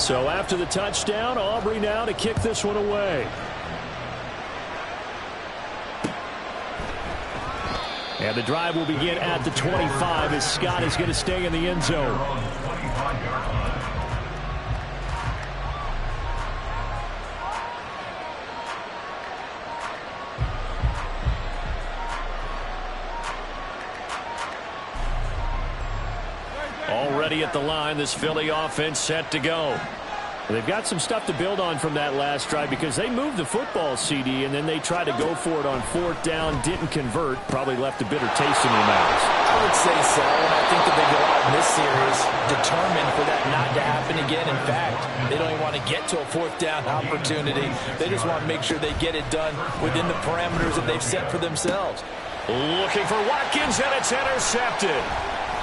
So after the touchdown, Aubrey now to kick this one away. And the drive will begin at the 25 as Scott is going to stay in the end zone. Already at the line, this Philly offense set to go. They've got some stuff to build on from that last drive because they moved the football, CD, and then they tried to go for it on fourth down, didn't convert, probably left a bitter taste in their mouths. I would say so, and I think that they go out in this series determined for that not to happen again. In fact, they don't even want to get to a fourth down opportunity. They just want to make sure they get it done within the parameters that they've set for themselves. Looking for Watkins, and it's intercepted.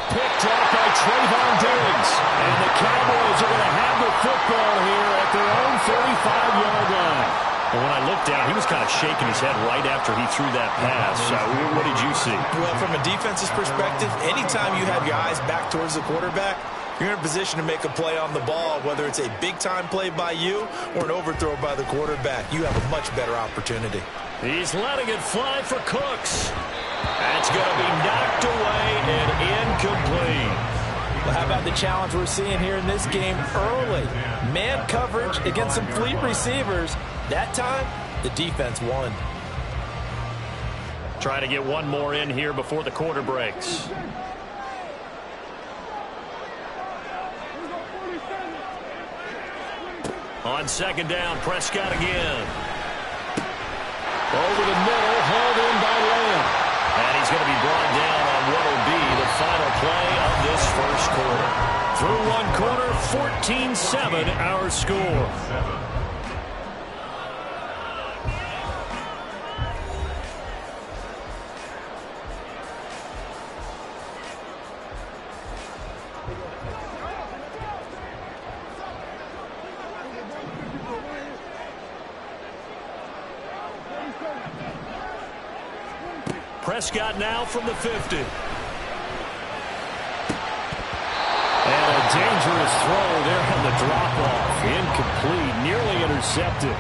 Picked off by Trayvon Diggs. And the Cowboys are going to have the football here at their own 35-yard line. And when I looked down, he was kind of shaking his head right after he threw that pass. What did you see? Well, from a defense's perspective, anytime you have your eyes back towards the quarterback, you're in a position to make a play on the ball, whether it's a big-time play by you or an overthrow by the quarterback. You have a much better opportunity. He's letting it fly for Cooks. That's going to be knocked away and incomplete. Well, how about the challenge we're seeing here in this game early? Man coverage against some fleet receivers. That time, the defense won. Try to get one more in here before the quarter breaks. On second down, Prescott again. Over the middle, hauled in by Lamb. And he's going to be brought down on what will be the final play of this first quarter. Through one quarter, 14-7 our score. Prescott now from the 50. And a dangerous throw there on the drop-off. Incomplete, nearly intercepted.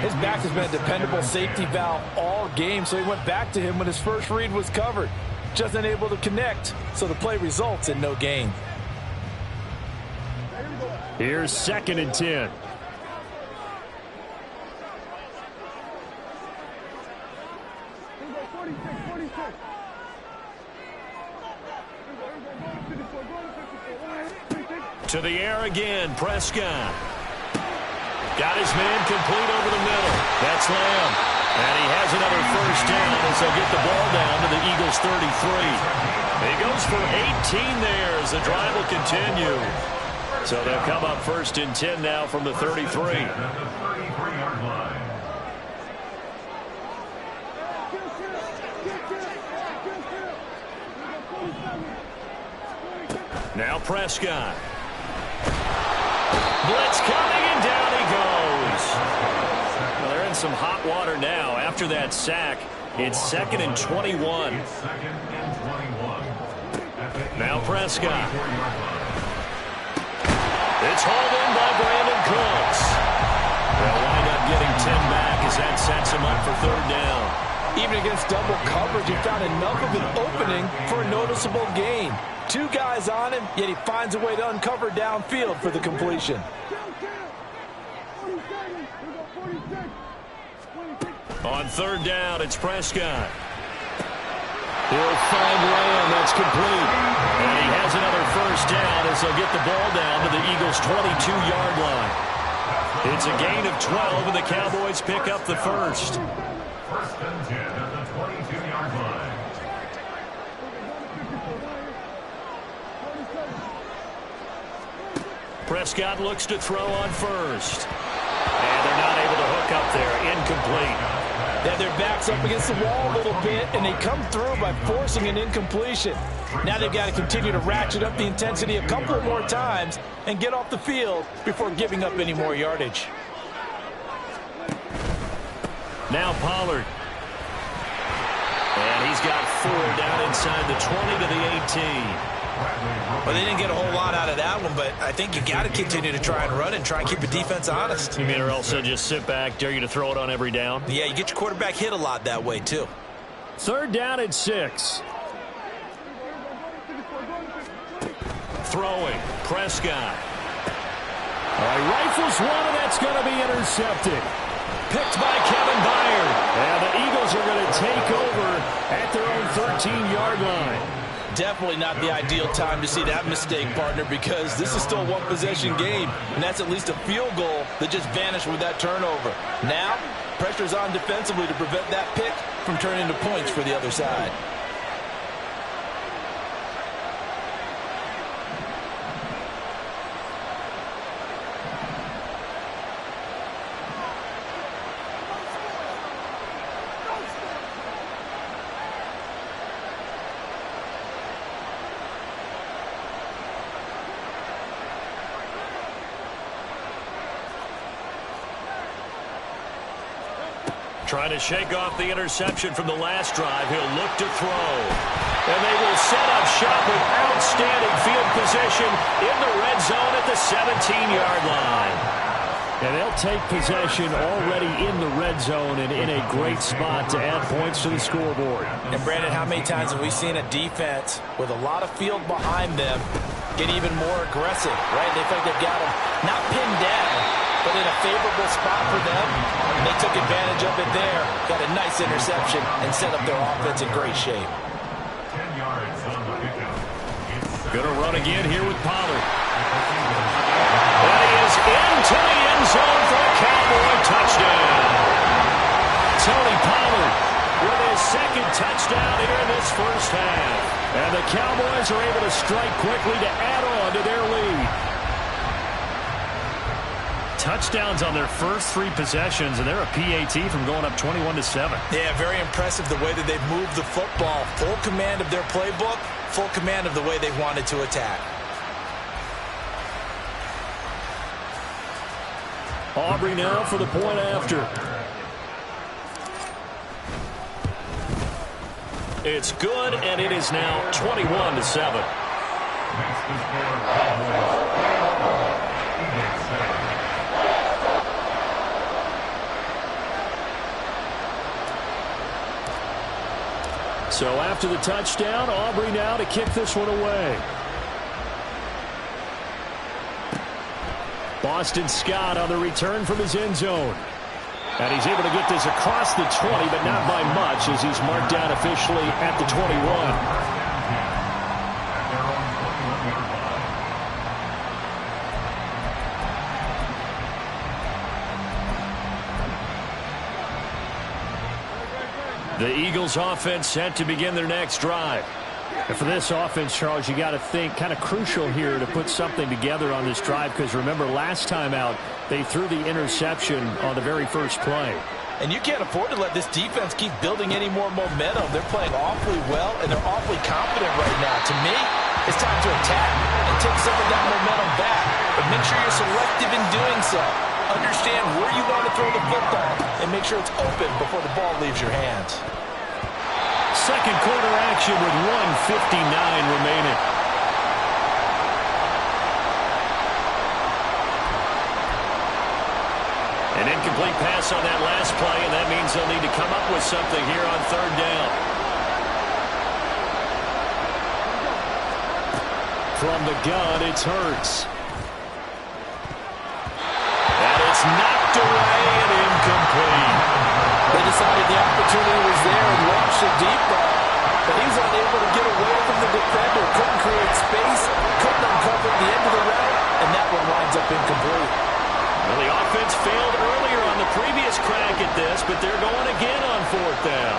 His back has been a dependable safety valve all game, so he went back to him when his first read was covered. Just unable to connect, so the play results in no gain. Here's 2nd and 10. To the air again, Prescott. Got his man complete over the middle. That's Lamb. And he has another first down as they'll get the ball down to the Eagles' 33. He goes for 18 there as the drive will continue. So they'll come up 1st and 10 now from the 33. Now Prescott. Blitz coming, and down he goes. Well, they're in some hot water now. After that sack, it's 2nd and 21. Now Prescott. It's hauled in by Brandon Cooks. They'll wind up getting 10 back as that sets him up for 3rd down. Even against double coverage, he found enough of an opening for a noticeable gain. 2 guys on him, yet he finds a way to uncover downfield for the completion. On 3rd down, it's Prescott. He'll find Lamb. That's complete. And he has another first down as they'll get the ball down to the Eagles' 22-yard line. It's a gain of 12, and the Cowboys pick up the first. 1st and 10 at the 22-yard line. Prescott looks to throw on first. And they're not able to hook up there. Incomplete. They have their backs up against the wall a little bit, and they come through by forcing an incompletion. Now they've got to continue to ratchet up the intensity a couple more times and get off the field before giving up any more yardage. Now Pollard. And he's got 4 down inside the 20 to the 18. Well, they didn't get a whole lot out of that one, but I think you got to continue to try and run and try and keep the defense honest. You mean or else just sit back, dare you to throw it on every down? Yeah, you get your quarterback hit a lot that way, too. 3rd down and 6. Throwing, Prescott. All right, rifles one, and that's going to be intercepted. Picked by Kevin Byard. And the Eagles are going to take over at their own 13-yard line. Definitely not the ideal time to see that mistake, partner, because this is still a one-possession game, and that's at least a field goal that just vanished with that turnover. Now, pressure's on defensively to prevent that pick from turning into points for the other side. Trying to shake off the interception from the last drive. He'll look to throw. And they will set up shop with outstanding field position in the red zone at the 17-yard line. And they'll take possession already in the red zone and in a great spot to add points to the scoreboard. And, Brandon, how many times have we seen a defense with a lot of field behind them get even more aggressive, right? They think they've got them not pinned down, but in a favorable spot for them. And they took advantage of it there. Got a nice interception and set up their offense in great shape. 10 yards on the pickup. Going to run again here with Pollard. And he is into the end zone for a Cowboy touchdown. Tony Pollard with his 2nd touchdown here in this first half. And the Cowboys are able to strike quickly to add on to their lead. Touchdowns on their first 3 possessions, and they're a PAT from going up 21-7. Yeah, very impressive the way that they've moved the football. Full command of their playbook, full command of the way they wanted to attack. Aubrey now for the point after. It's good, and it is now 21-7. Makes the score Cowboys 7. So after the touchdown, Aubrey now to kick this one away. Boston Scott on the return from his end zone. And he's able to get this across the 20, but not by much as he's marked down officially at the 21. The Eagles offense set to begin their next drive. And for this offense, Charles, you got to think kind of crucial here to put something together on this drive, because remember last time out they threw the interception on the very first play. And you can't afford to let this defense keep building any more momentum. They're playing awfully well, and they're awfully confident right now. To me, it's time to attack and take some of that momentum back. But make sure you're selective in doing so. Understand where you want to throw the football and make sure it's open before the ball leaves your hands. Second quarter action with 1:59 remaining. An incomplete pass on that last play, and that means they'll need to come up with something here on 3rd down. From the gun, it's Hurts. And it's knocked away and incomplete. They decided the opportunity was there and launched a deep ball, but he's unable to get away from the defender. Couldn't create space, couldn't uncover the end of the route, and that one winds up incomplete. Well, the offense failed earlier on the previous crack at this, but they're going again on 4th down.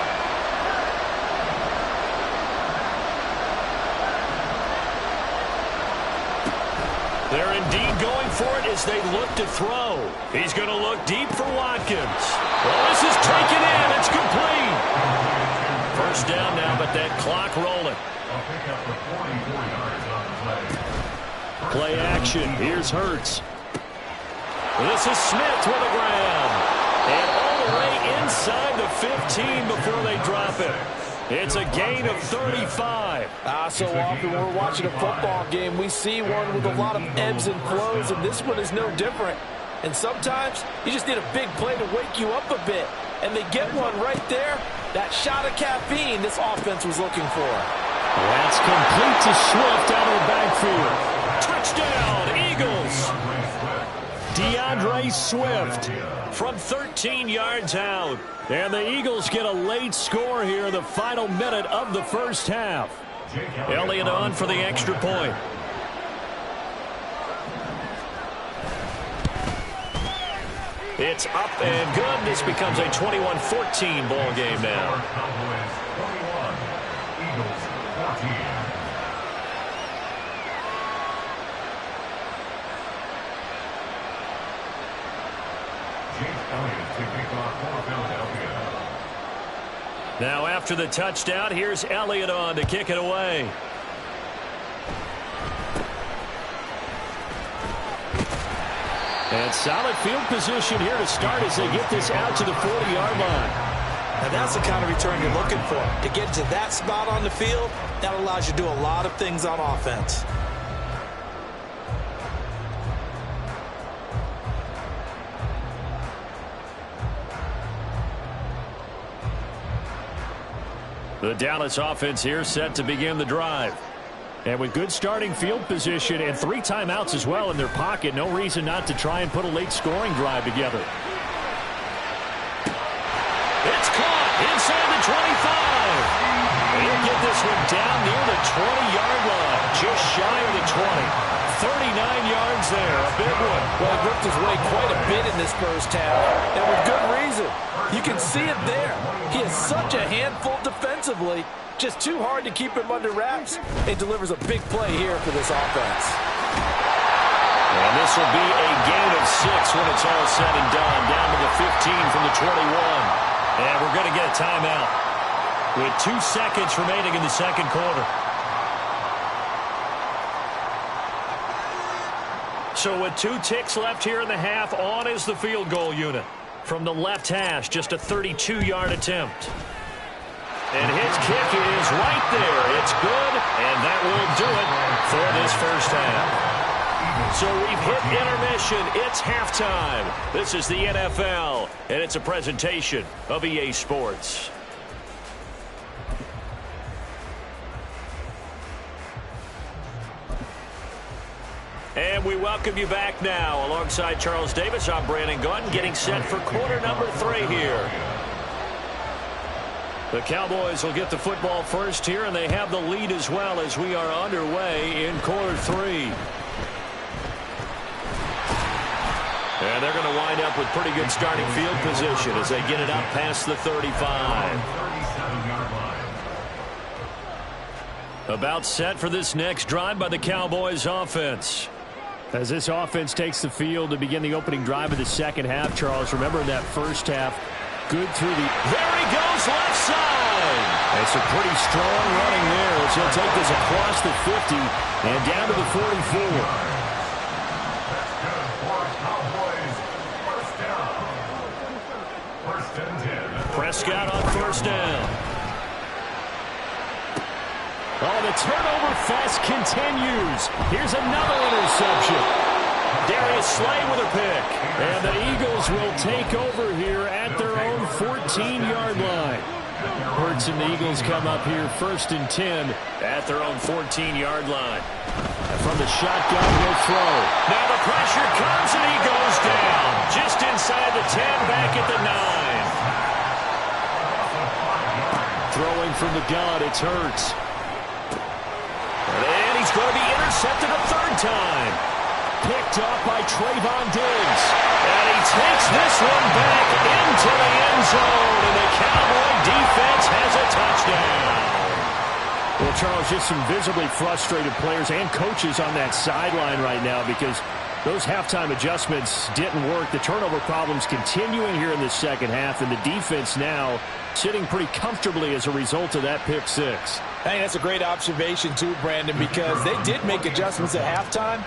They're indeed going for it as they look to throw. He's going to look deep for Watkins. Well, this is taken in. It's complete. First down now, but that clock rolling. I'll pick up the 44 yards on the play. Play action. Here's Hurts. This is Smith with a grab. And all the way inside the 15 before they drop it. It's a gain of 35. So often when we're watching a football game, we see one with a lot of ebbs and flows, and this one is no different. And sometimes you just need a big play to wake you up a bit. And they get one right there. That shot of caffeine this offense was looking for. That's complete to Swift out of the backfield. Touchdown, Eagles. DeAndre Swift from 13 yards out. And the Eagles get a late score here in the final minute of the first half. Elliott on for the extra point. It's up and good. This becomes a 21-14 ball game now. Cowboys 21, Eagles 14. Jake Elliott to kick off for Philadelphia. Now after the touchdown, here's Elliott on to kick it away. And solid field position here to start as they get this out to the 40-yard line. Now that's the kind of return you're looking for. To get to that spot on the field, that allows you to do a lot of things on offense. The Dallas offense here set to begin the drive. And with good starting field position and 3 timeouts as well in their pocket, no reason not to try and put a late scoring drive together. It's caught inside the 25. He'll get this one down near the 20-yard line, just shy of the 20. 39 yards there, a big one. Well, he worked his way quite a bit in this first half, and with good reason. You can see it there. He is such a handful defensively. Just too hard to keep him under wraps. It delivers a big play here for this offense. And this will be a gain of 6 when it's all said and done. Down to the 15 from the 21. And we're going to get a timeout with 2 seconds remaining in the second quarter. So with 2 ticks left here in the half, on is the field goal unit. From the left hash, just a 32-yard attempt. And his kick is right there. It's good, and that will do it for this first half. So we've hit intermission. It's halftime. This is the NFL, and it's a presentation of EA Sports. And we welcome you back now. Alongside Charles Davis, I'm Brandon Gaudin, getting set for quarter number 3 here. The Cowboys will get the football first here, and they have the lead as well as we are underway in quarter 3. And they're going to wind up with pretty good starting field position as they get it up past the 35. About set for this next drive by the Cowboys offense. As this offense takes the field to begin the opening drive of the second half, Charles, remember in that first half, good through the... There he goes, left side! It's a pretty strong running there as he'll take this across the 50 and down to the 44. Prescott on first down. Oh, the turnover fest continues. Here's another interception. Darius Slay with a pick. And the Eagles will take over here at their own 14-yard line. Hurts and the Eagles come up here 1st and 10 at their own 14-yard line. And from the shotgun, he'll throw. Now the pressure comes and he goes down. Just inside the 10, back at the 9. Throwing from the gun, it's Hurts. And he's going to be intercepted a 3rd time. Picked up by Trayvon Diggs. And he takes this one back into the end zone. And the Cowboy defense has a touchdown. Well, Charles, just some visibly frustrated players and coaches on that sideline right now because those halftime adjustments didn't work. The turnover problems continuing here in the second half. And the defense now sitting pretty comfortably as a result of that pick 6. Hey, that's a great observation too, Brandon, because they did make adjustments at halftime.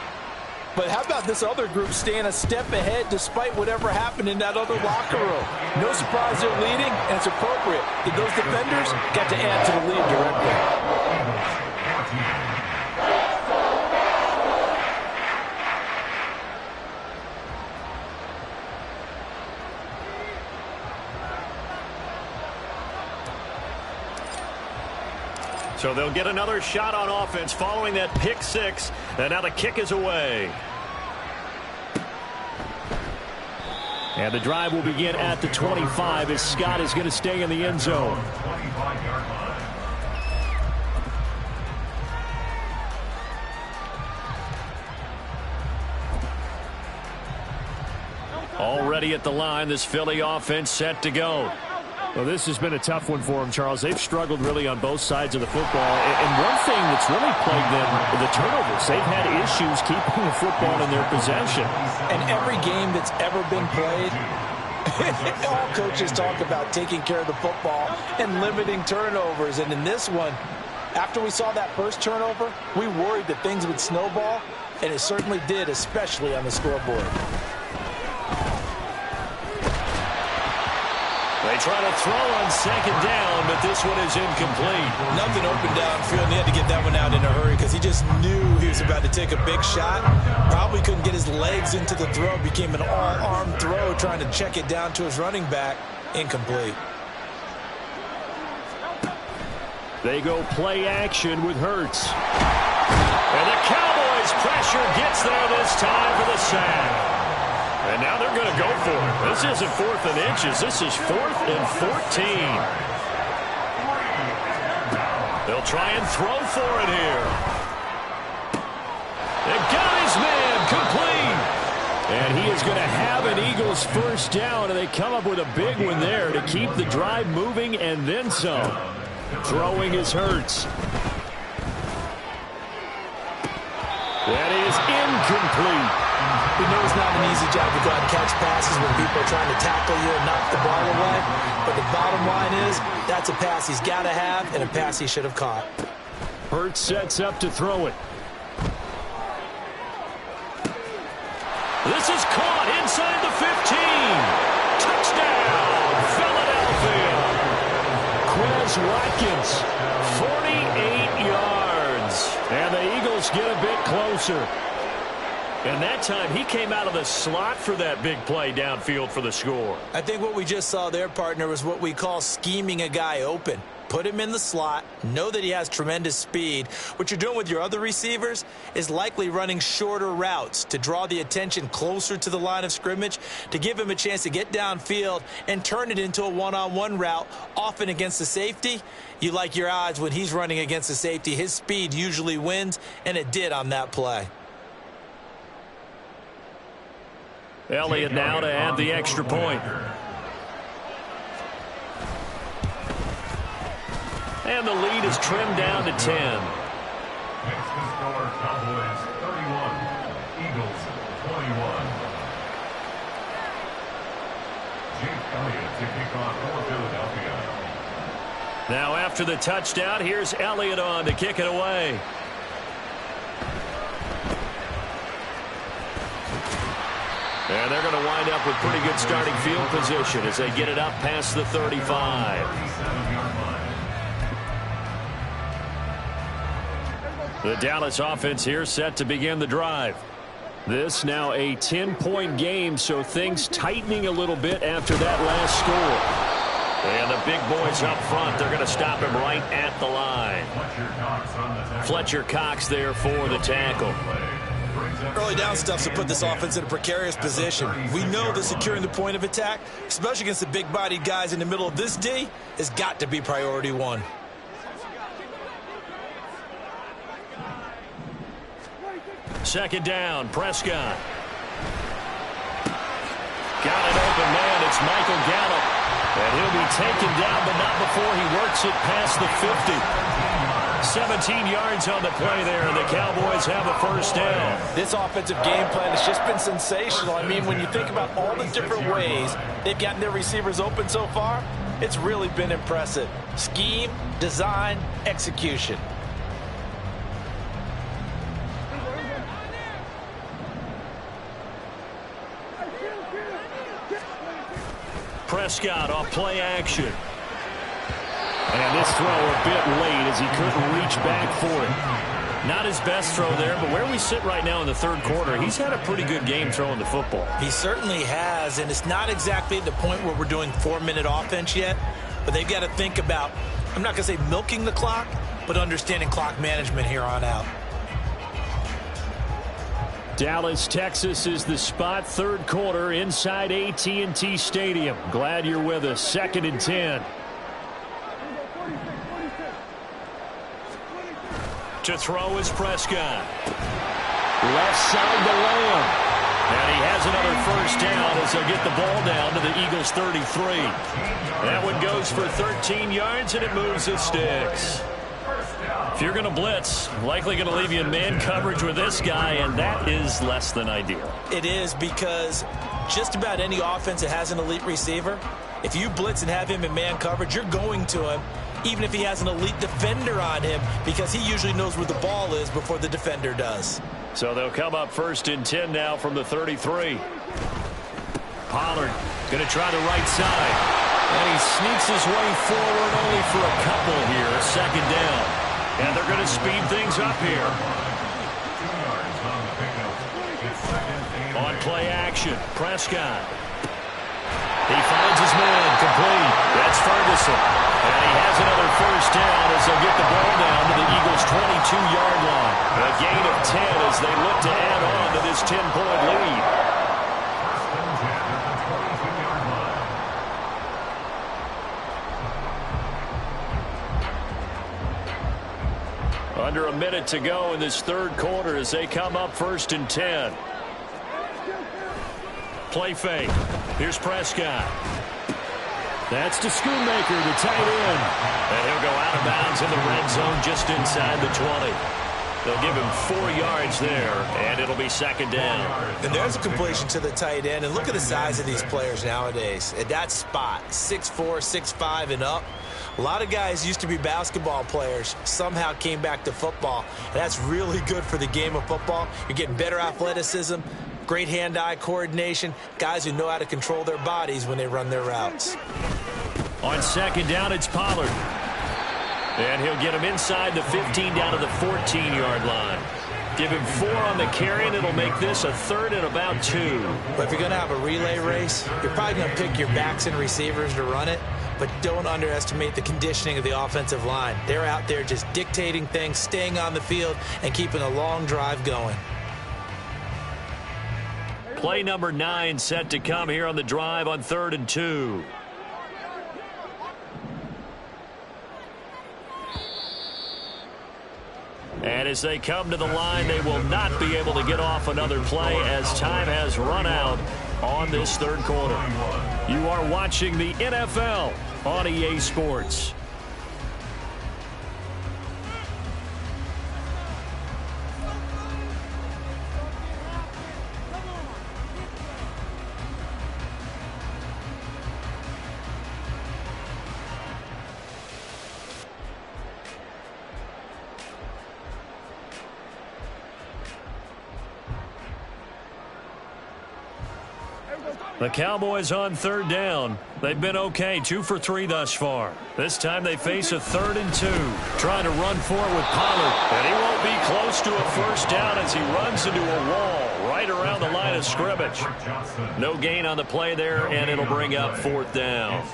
But how about this other group staying a step ahead despite whatever happened in that other locker room? No surprise they're leading, and it's appropriate that those defenders got to add to the lead directly. So they'll get another shot on offense following that pick six. And now the kick is away. And the drive will begin at the 25 as Scott is going to stay in the end zone. Already at the line, this Philly offense set to go. Well, this has been a tough one for them, Charles. They've struggled really on both sides of the football. And one thing that's really plagued them, the turnovers. They've had issues keeping the football in their possession. And every game that's ever been played, all coaches talk about taking care of the football and limiting turnovers. And in this one, after we saw that first turnover, we worried that things would snowball, and it certainly did, especially on the scoreboard. They try to throw on second down, but this one is incomplete. Nothing open downfield, and he had to get that one out in a hurry because he just knew he was about to take a big shot. Probably couldn't get his legs into the throw. Became an all-arm throw, trying to check it down to his running back. Incomplete. They go play action with Hurts. And the Cowboys' pressure gets there this time for the sack. And now they're going to go for it. This isn't 4th and inches. This is 4th and 14. They'll try and throw for it here. They got his man complete. And he is going to have an Eagles first down, and they come up with a big one there to keep the drive moving and then some. Throwing is Hurts. That is incomplete. We know it's not an easy job to go out and catch passes when people are trying to tackle you and knock the ball away. But the bottom line is, that's a pass he's got to have and a pass he should have caught. Hurts sets up to throw it. This is caught inside the 15. Touchdown, Philadelphia. Quez Watkins, 48 yards. And the Eagles get a bit closer. And that time, he came out of the slot for that big play downfield for the score. I think what we just saw there, partner, was what we call scheming a guy open. Put him in the slot, know that he has tremendous speed. What you're doing with your other receivers is likely running shorter routes to draw the attention closer to the line of scrimmage, to give him a chance to get downfield and turn it into a one-on-one route, often against the safety. You like your odds when he's running against the safety. His speed usually wins, and it did on that play. Elliott now to add the extra point. And the lead is trimmed down to 10. Next to score, Cowboys 31, Eagles 21. Jake Elliott to kick off for Philadelphia. Now after the touchdown, here's Elliott on to kick it away. And they're going to wind up with pretty good starting field position as they get it up past the 35. The Dallas offense here set to begin the drive. This now a 10-point game, so things tightening a little bit after that last score. And the big boys up front, they're going to stop him right at the line. Fletcher Cox there for the tackle. Early down stuff's to put this offense in a precarious position. We know that securing the point of attack, especially against the big-bodied guys in the middle of this D, has got to be priority one. Second down, Prescott. Got an open man, it's Michael Gallup. And he'll be taken down, but not before he works it past the 50. 17 yards on the play there, and the Cowboys have a first down. This offensive game plan has just been sensational. I mean, when you think about all the different ways they've gotten their receivers open so far, it's really been impressive. Scheme, design, execution. Prescott off play action. And this throw a bit late as he couldn't reach back for it. Not his best throw there, but where we sit right now in the third quarter, he's had a pretty good game throwing the football. He certainly has, and it's not exactly at the point where we're doing 4-minute offense yet, but they've got to think about, I'm not going to say milking the clock, but understanding clock management here on out. Dallas, Texas is the spot. Third quarter inside AT&T Stadium. Glad you're with us. 2nd and 10. To throw is Prescott. Left side to Lamb. And he has another first down as they'll get the ball down to the Eagles 33. That one goes for 13 yards, and it moves the sticks. If you're going to blitz, likely going to leave you in man coverage with this guy, and that is less than ideal. It is, because just about any offense that has an elite receiver, if you blitz and have him in man coverage, you're going to him, even if he has an elite defender on him, because he usually knows where the ball is before the defender does. So they'll come up 1st and 10 now from the 33. Pollard going to try the right side. And he sneaks his way forward only for a couple here. 2nd down. And they're going to speed things up here. On play action, Prescott. He finds his man, complete. That's Ferguson. And he has another first down as they'll get the ball down to the Eagles' 22-yard line. A gain of 10 as they look to add on to this 10-point lead. Under a minute to go in this third quarter as they come up 1st and 10. Play fake. Here's Prescott. That's to Schoonmaker, the tight end. And he'll go out of bounds in the red zone just inside the 20. They'll give him 4 yards there, and it'll be 2nd down. And there's a completion to the tight end. And look at the size of these players nowadays. At that spot, 6'4", 6'5", and up. A lot of guys used to be basketball players, somehow came back to football. And that's really good for the game of football. You're getting better athleticism, great hand-eye coordination, guys who know how to control their bodies when they run their routes. On 2nd down, it's Pollard. And he'll get him inside the 15 down to the 14-yard line. Give him 4 on the carry, and it'll make this a 3rd and about 2. But if you're going to have a relay race, you're probably going to pick your backs and receivers to run it. But don't underestimate the conditioning of the offensive line. They're out there just dictating things, staying on the field, and keeping a long drive going. Play number 9 set to come here on the drive on 3rd and 2. And as they come to the line, they will not be able to get off another play as time has run out on this third quarter. You are watching the NFL on EA Sports. The Cowboys on 3rd down. They've been okay, 2 for 3 thus far. This time they face a 3rd and 2. Trying to run for it with Pollard. And he won't be close to a first down as he runs into a wall right around the line of scrimmage. No gain on the play there, and it'll bring up 4th down.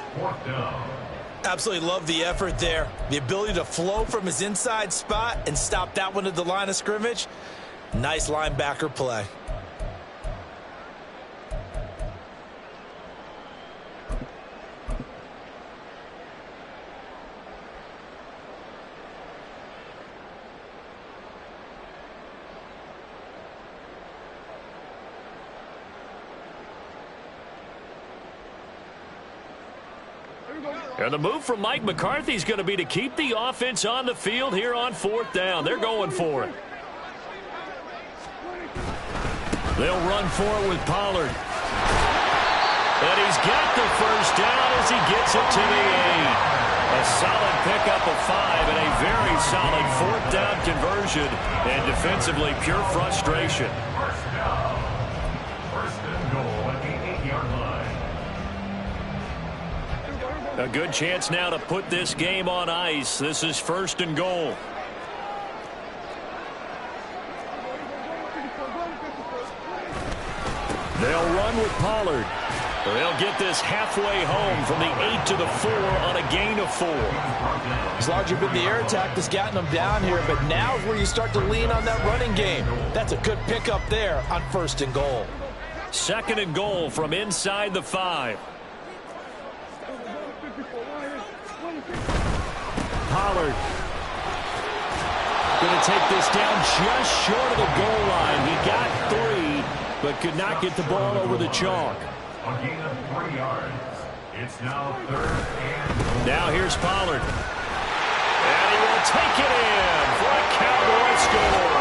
Absolutely love the effort there. The ability to flow from his inside spot and stop that one at the line of scrimmage. Nice linebacker play. And the move from Mike McCarthy is going to be to keep the offense on the field here on 4th down. They're going for it. They'll run for it with Pollard. And he's got the first down as he gets it to the 8. A solid pickup of 5 and a very solid 4th down conversion. And defensively, pure frustration. First and goal at the 8-yard line. A good chance now to put this game on ice. This is 1st and goal. They'll run with Pollard. They'll get this halfway home from the 8 to the 4 on a gain of 4. It's largely been the air attack that's gotten them down here, but now is where you start to lean on that running game. That's a good pickup there on 1st and goal. 2nd and goal from inside the 5. Pollard going to take this down just short of the goal line. He got 3, but could not get the ball over the chalk. A gain of 3 yards. It's now 3rd and... Now here's Pollard. And he will take it in for a Cowboy score.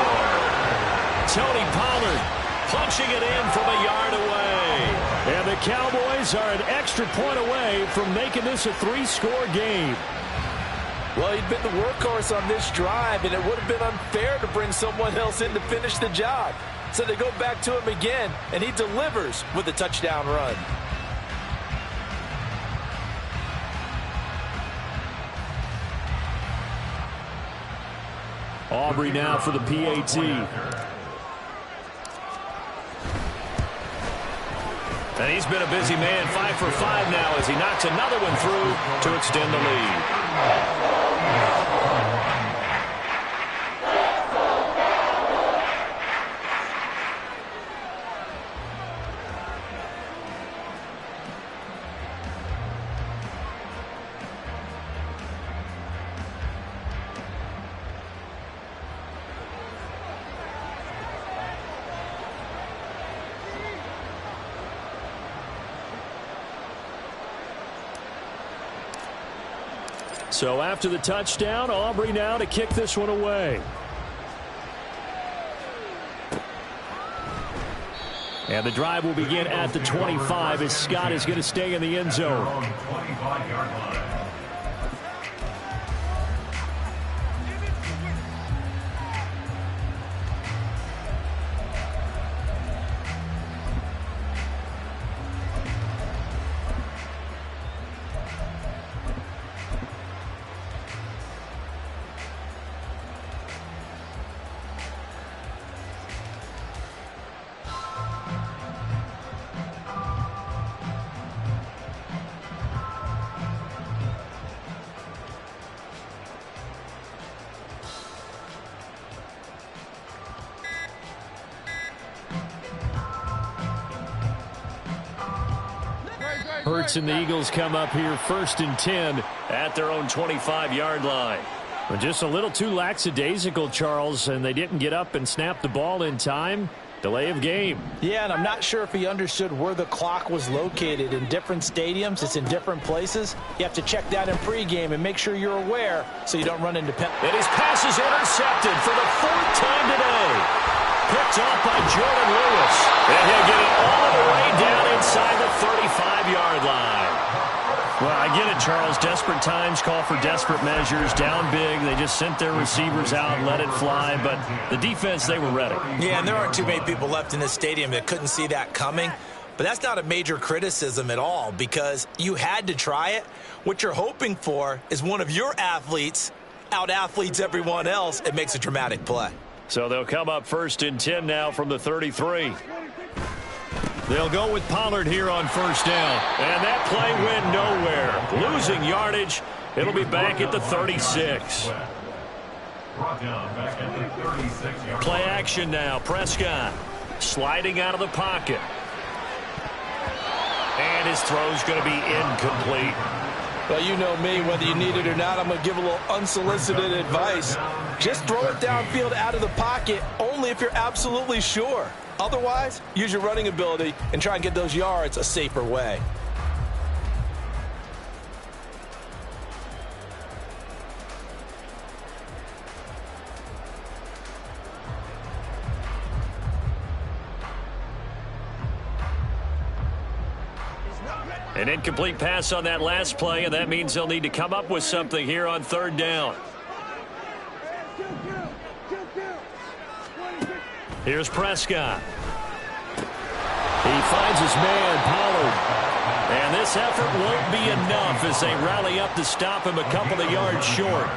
Tony Pollard punching it in from a yard away. And the Cowboys are an extra point away from making this a 3-score game. Well, he'd been the workhorse on this drive, and it would have been unfair to bring someone else in to finish the job. So they go back to him again, and he delivers with a touchdown run. Aubrey now for the PAT. And he's been a busy man, 5 for 5 now as he knocks another one through to extend the lead. So after the touchdown, Aubrey now to kick this one away. And the drive will begin at the 25 as Scott is going to stay in the end zone. 25-yard line. Hurts and the Eagles come up here 1st and 10 at their own 25-yard line. But just a little too lackadaisical, Charles, and they didn't get up and snap the ball in time. Delay of game. Yeah, and I'm not sure if he understood where the clock was located. In different stadiums, it's in different places. You have to check that in pregame and make sure you're aware so you don't run into penalties. And his pass is intercepted for the 4th time today. Picked off by Jordan Lewis. And he'll get it all the way down inside the 35-yard line. Well, I get it, Charles. Desperate times call for desperate measures. Down big. They just sent their receivers out and let it fly. But the defense, they were ready. Yeah, and there aren't too many people left in this stadium that couldn't see that coming. But that's not a major criticism at all because you had to try it. What you're hoping for is one of your athletes out-athletes everyone else. It makes a dramatic play. So they'll come up 1st and 10 now from the 33. They'll go with Pollard here on 1st down. And that play went nowhere. Losing yardage. It'll be back at the 36. Brought down back at the 36-yard Play action now. Prescott sliding out of the pocket. And his throw's going to be incomplete. Well, you know me, whether you need it or not, I'm going to give a little unsolicited advice. Just throw it downfield out of the pocket only if you're absolutely sure. Otherwise, use your running ability and try and get those yards a safer way. An incomplete pass on that last play, and that means they'll need to come up with something here on 3rd down. Here's Prescott. He finds his man, Pollard. And this effort won't be enough as they rally up to stop him a couple of yards short.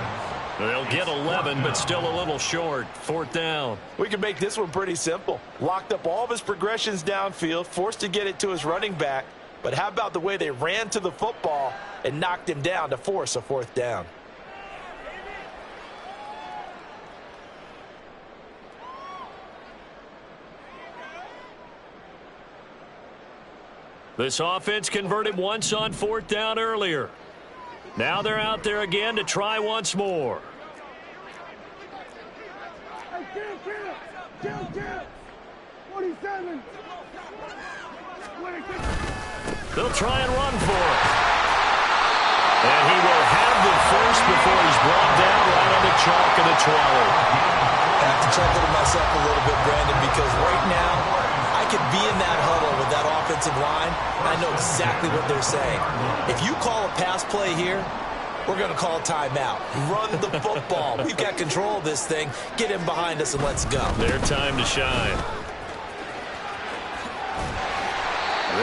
They'll get 11, but still a little short. 4th down. We can make this one pretty simple. Locked up all of his progressions downfield, forced to get it to his running back. But how about the way they ran to the football and knocked him down to force a 4th down? This offense converted once on 4th down earlier. Now they're out there again to try once more. They'll try and run for it. And he will have the first before he's brought down right on the chalk of the 12. I have to chuckle to myself a little bit, Brandon, because right now I could be in that huddle with that offensive line, and I know exactly what they're saying. If you call a pass play here, we're going to call a timeout. Run the football. We've got control of this thing. Get him behind us and let's go. Their time to shine.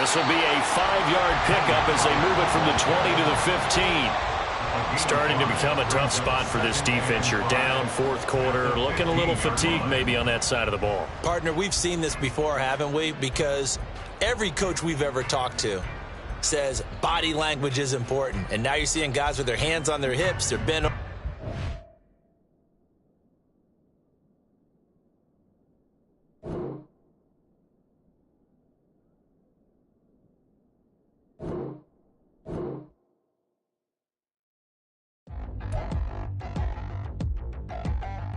This will be a 5-yard pickup as they move it from the 20 to the 15. Starting to become a tough spot for this defense. You're down 4th quarter, looking a little fatigued maybe on that side of the ball. Partner, we've seen this before, haven't we? Because every coach we've ever talked to says body language is important. And now you're seeing guys with their hands on their hips, they're bent